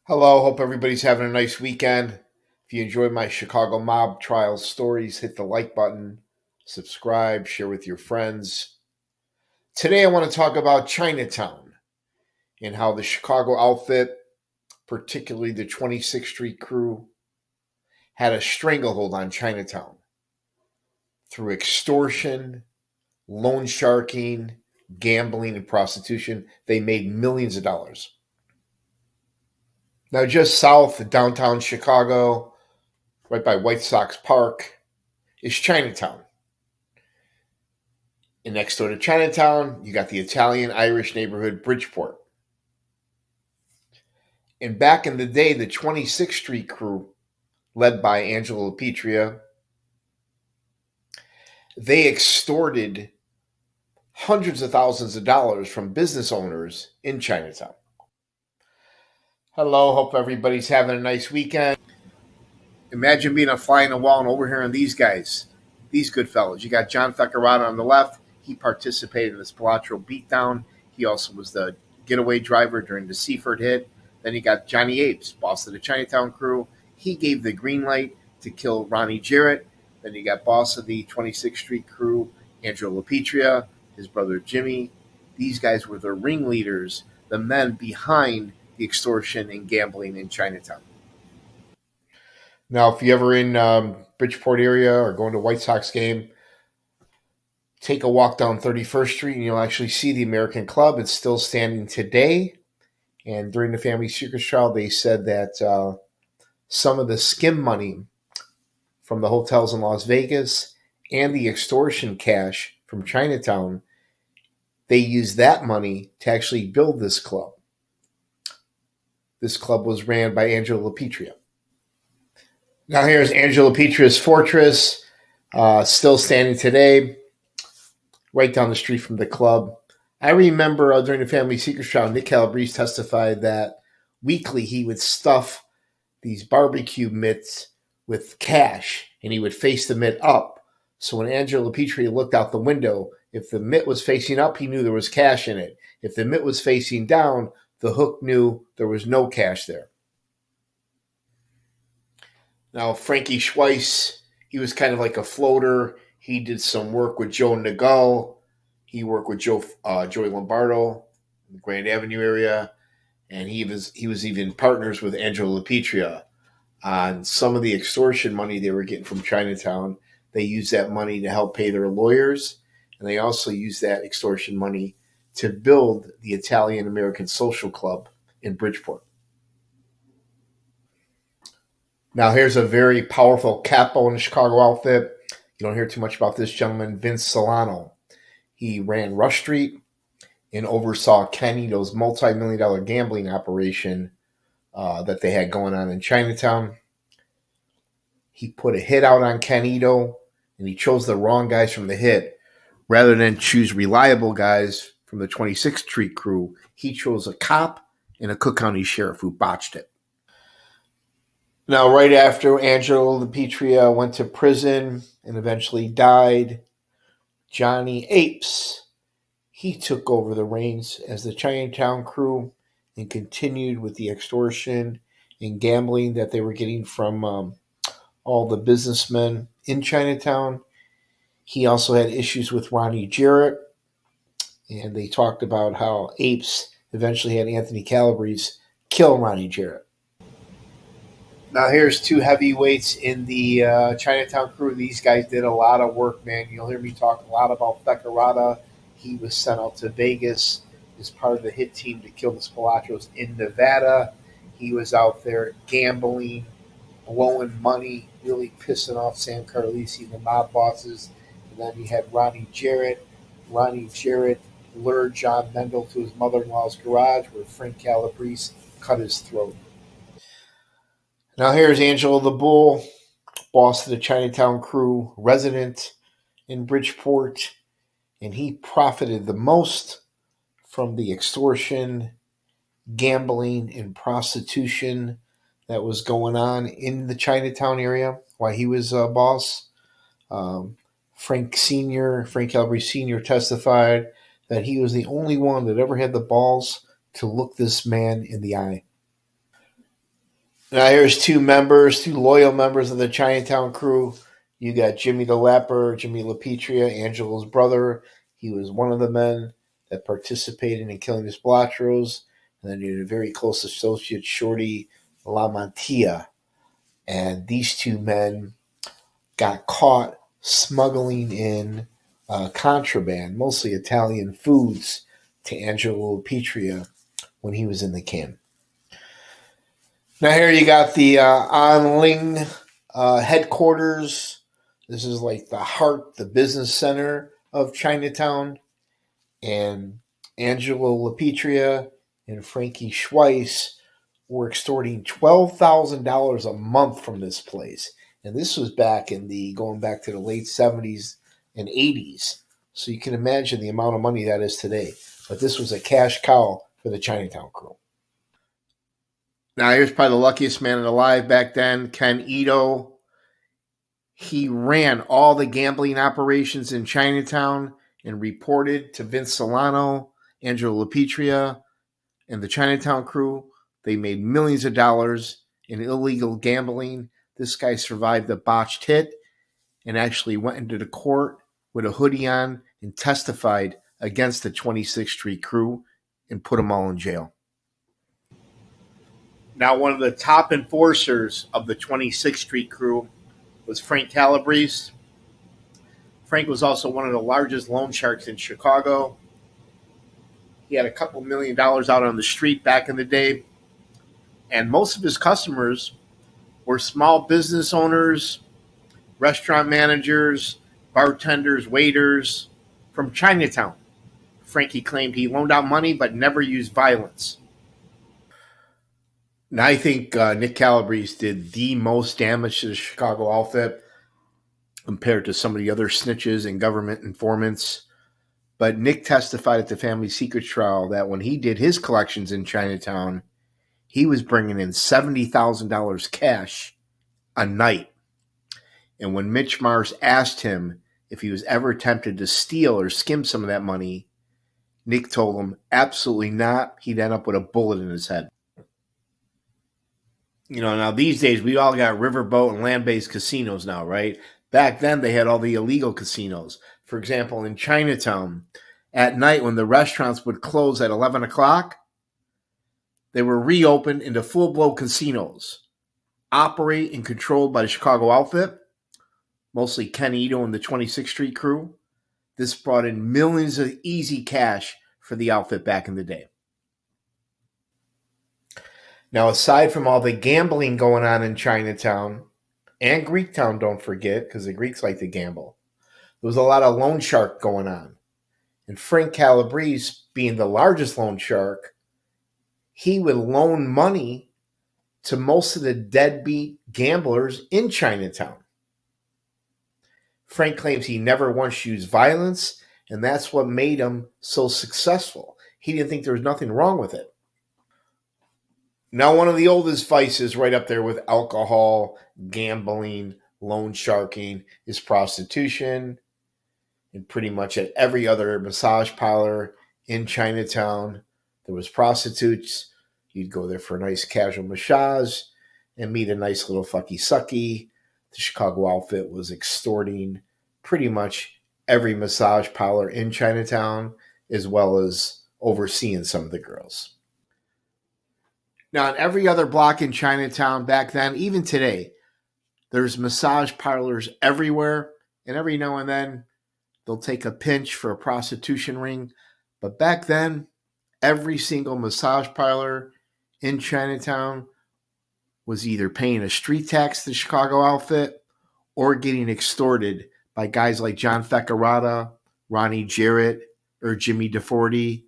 Hello, hope everybody's having a nice weekend. If you enjoyed my Chicago mob trial stories, hit the like button, subscribe, share with your friends. Today I want to talk about Chinatown and how the Chicago outfit, particularly the 26th Street crew, had a stranglehold on Chinatown through extortion, loan sharking, gambling, and prostitution. They made millions of dollars. Now, just south of downtown Chicago, right by White Sox Park, is Chinatown. And next door to Chinatown, you got the Italian Irish neighborhood Bridgeport. And back in the day, the 26th Street crew, led by Angelo Petria, they extorted hundreds of thousands of dollars from business owners in Chinatown. Hello, hope everybody's having a nice weekend. Imagine being a fly in the wall and overhearing these guys, these good fellows. You got John Feckerata on the left. He participated in the Spilotro beatdown. He also was the getaway driver during the Seaford hit. Then you got Johnny Apes, boss of the Chinatown crew. He gave the green light to kill Ronnie Jarrett. Then you got boss of the 26th Street crew, Angelo Petria, his brother Jimmy. These guys were the ringleaders, the men behind the extortion and gambling in Chinatown. Now, if you're ever in Bridgeport area or going to a White Sox game, take a walk down 31st Street and you'll actually see the American Club. It's still standing today. And during the family secrets trial, they said that some of the skim money from the hotels in Las Vegas and the extortion cash from Chinatown, they used that money to actually build this club. This club was ran by Angelo Petria. Now here's Angelo Petria's Fortress, still standing today, right down the street from the club. I remember during the family secrets trial, Nick Calabrese testified that weekly he would stuff these barbecue mitts with cash, and he would face the mitt up. So when Angelo Petria looked out the window, if the mitt was facing up, he knew there was cash in it. If the mitt was facing down, the hook knew there was no cash there. Now, Frankie Schweiss, he was kind of like a floater. He did some work with Joe Nagel. He worked with Joey Lombardo in the Grand Avenue area. And he was even partners with Angelo Petria on some of the extortion money they were getting from Chinatown. They used that money to help pay their lawyers. And they also used that extortion money to build the Italian American Social Club in Bridgeport. Now, here's a very powerful capo in the Chicago outfit. You don't hear too much about this gentleman, Vince Salerno. He ran Rush Street and oversaw Canito's multi-million-dollar gambling operation that they had going on in Chinatown. He put a hit out on Canito, and he chose the wrong guys from the hit. Rather than choose reliable guys from the 26th Street crew, he chose a cop and a Cook County sheriff who botched it. Now, right after Angelo Petria went to prison and eventually died, Johnny Apes, he took over the reins as the Chinatown crew and continued with the extortion and gambling that they were getting from all the businessmen in Chinatown. He also had issues with Ronnie Jarrett, and they talked about how Apes eventually had Anthony Calabrese kill Ronnie Jarrett. Now here's two heavyweights in the Chinatown crew. These guys did a lot of work, man. You'll hear me talk a lot about Feckerata. He was sent out to Vegas as part of the hit team to kill the Spilotros in Nevada. He was out there gambling, blowing money, really pissing off Sam Carlisi and the mob bosses. And then you had Ronnie Jarrett. Ronnie Jarrett lured John Mendel to his mother-in-law's garage where Frank Calabrese cut his throat. Now here's Angelo the Bull, boss of the Chinatown crew, resident in Bridgeport, and he profited the most from the extortion, gambling, and prostitution that was going on in the Chinatown area while he was boss. Frank Calabrese Sr. testified that he was the only one that ever had the balls to look this man in the eye. Now here's two loyal members of the Chinatown crew. You got Jimmy the Lapper, Jimmy LaPetria, Angelo's brother. He was one of the men that participated in killing the Splotros. And then you had a very close associate, Shorty LaMantia. And these two men got caught smuggling in contraband, mostly Italian foods, to Angelo LaPetria when he was in the camp. Now here you got the Anling headquarters. This is like the heart, the business center of Chinatown. And Angelo LaPetria and Frankie Schweiss were extorting $12,000 a month from this place. And this was going back to the late 70s and 80s. So you can imagine the amount of money that is today. But this was a cash cow for the Chinatown crew. Now, here's probably the luckiest man alive back then, Ken Ito. He ran all the gambling operations in Chinatown and reported to Vince Solano, Angelo LaPetria, and the Chinatown crew. They made millions of dollars in illegal gambling. This guy survived a botched hit and actually went into the court with a hoodie on and testified against the 26th Street crew and put them all in jail. Now, one of the top enforcers of the 26th Street crew was Frank Calabrese. Frank was also one of the largest loan sharks in Chicago. He had a couple $1 million out on the street back in the day. And most of his customers were small business owners, restaurant managers, bartenders, waiters from Chinatown. Frankie claimed he loaned out money but never used violence. Now, I think Nick Calabrese did the most damage to the Chicago outfit compared to some of the other snitches and government informants. But Nick testified at the family secret trial that when he did his collections in Chinatown, he was bringing in $70,000 cash a night. And when Mitch Mars asked him if he was ever tempted to steal or skim some of that money, Nick told him absolutely not. He'd end up with a bullet in his head. Now these days we all got riverboat and land-based casinos now, right? Back then they had all the illegal casinos. For example, in Chinatown, at night when the restaurants would close at 11 o'clock, they were reopened into full-blown casinos, operate and controlled by the Chicago outfit, mostly Ken Ito and the 26th Street crew. This brought in millions of easy cash for the outfit back in the day. Now, aside from all the gambling going on in Chinatown and Greektown, don't forget, because the Greeks like to gamble, there was a lot of loan shark going on. And Frank Calabrese, being the largest loan shark, he would loan money to most of the deadbeat gamblers in Chinatown. Frank claims he never once used violence, and that's what made him so successful. He didn't think there was nothing wrong with it. Now, one of the oldest vices right up there with alcohol, gambling, loan sharking is prostitution. And pretty much at every other massage parlor in Chinatown, there was prostitutes. You'd go there for a nice casual massage and meet a nice little fucky sucky. The Chicago outfit was extorting pretty much every massage parlor in Chinatown, as well as overseeing some of the girls. Now, in every other block in Chinatown back then, even today, there's massage parlors everywhere. And every now and then, they'll take a pinch for a prostitution ring. But back then, every single massage parlor in Chinatown was either paying a street tax to the Chicago outfit or getting extorted by guys like John Feccarata, Ronnie Jarrett, or Jimmy DeForty,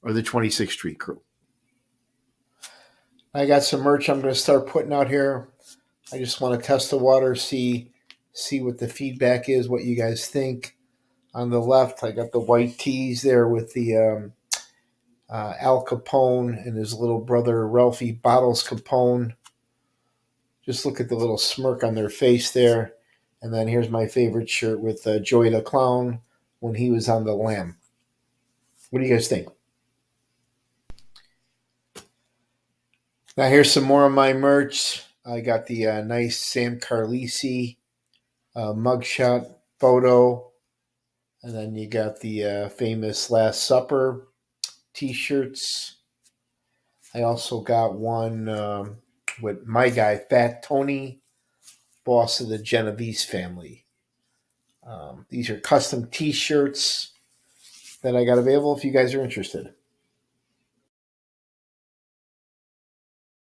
or the 26th Street crew. I got some merch I'm going to start putting out here. I just want to test the water, see what the feedback is, what you guys think. On the left, I got the white tees there with the Al Capone and his little brother, Ralphie Bottles Capone. Just look at the little smirk on their face there. And then here's my favorite shirt with Joey the Clown when he was on the Lamb. What do you guys think? Now here's some more of my merch. I got the nice Sam Carlisi mugshot photo. And then you got the famous Last Supper t-shirts. I also got one with my guy, Fat Tony, boss of the Genovese family. These are custom t-shirts that I got available if you guys are interested.